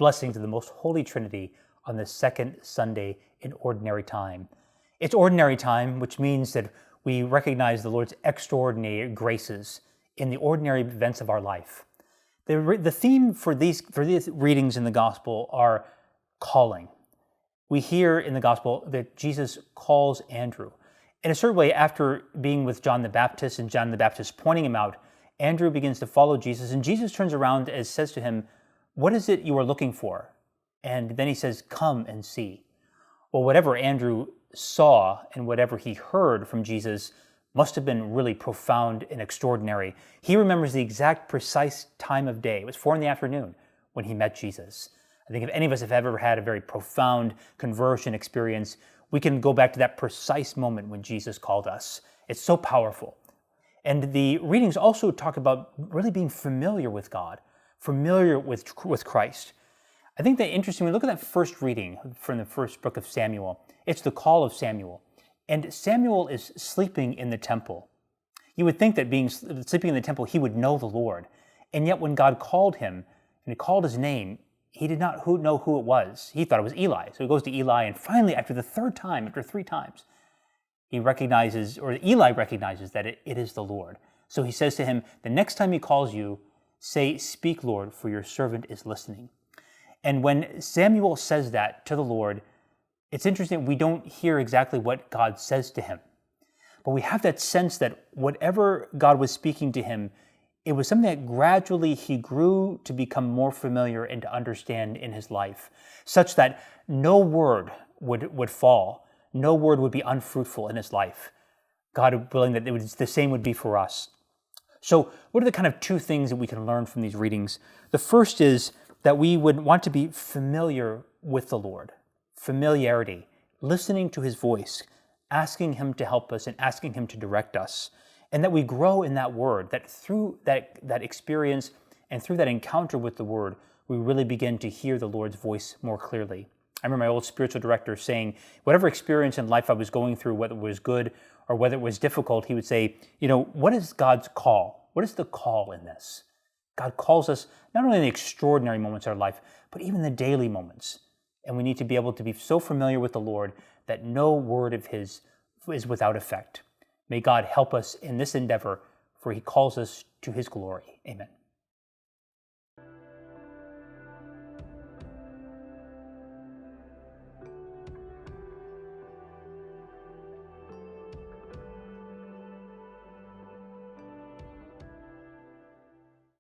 blessings of the Most Holy Trinity on the second Sunday in Ordinary Time. It's Ordinary Time, which means that we recognize the Lord's extraordinary graces in the ordinary events of our life. The theme for these readings in the Gospel are calling. We hear in the Gospel that Jesus calls Andrew. In a certain way, after being with John the Baptist and John the Baptist pointing him out, Andrew begins to follow Jesus, and Jesus turns around and says to him, "What is it you are looking for?" And then he says, "Come and see." Well, whatever Andrew saw and whatever he heard from Jesus must have been really profound and extraordinary. He remembers the exact precise time of day. It was 4 p.m. when he met Jesus. I think if any of us have ever had a very profound conversion experience, we can go back to that precise moment when Jesus called us. It's so powerful. And the readings also talk about really being familiar with God, familiar with Christ. I think that interesting, when we look at that first reading from the first book of Samuel, it's the call of Samuel. And Samuel is sleeping in the temple. You would think that sleeping in the temple, he would know the Lord. And yet when God called him and he called his name, he did not know who it was. He thought it was Eli. So he goes to Eli, and finally, after the third time, after 3 times, Eli recognizes that it is the Lord. So he says to him, the next time he calls you, say, "Speak, Lord, for your servant is listening." And when Samuel says that to the Lord, it's interesting, we don't hear exactly what God says to him. But we have that sense that whatever God was speaking to him, it was something that gradually he grew to become more familiar and to understand in his life, such that no word would fall, no word would be unfruitful in his life. God willing that the same would be for us. So what are the kind of 2 things that we can learn from these readings? The first is that we would want to be familiar with the Lord. Familiarity, listening to his voice, asking him to help us and asking him to direct us. And that we grow in that word, that through that experience and through that encounter with the word, we really begin to hear the Lord's voice more clearly. I remember my old spiritual director saying, whatever experience in life I was going through, whether it was good or whether it was difficult, he would say, what is God's call? What is the call in this? God calls us not only in the extraordinary moments of our life, but even the daily moments. And we need to be able to be so familiar with the Lord that no word of his is without effect. May God help us in this endeavor, for he calls us to his glory. Amen.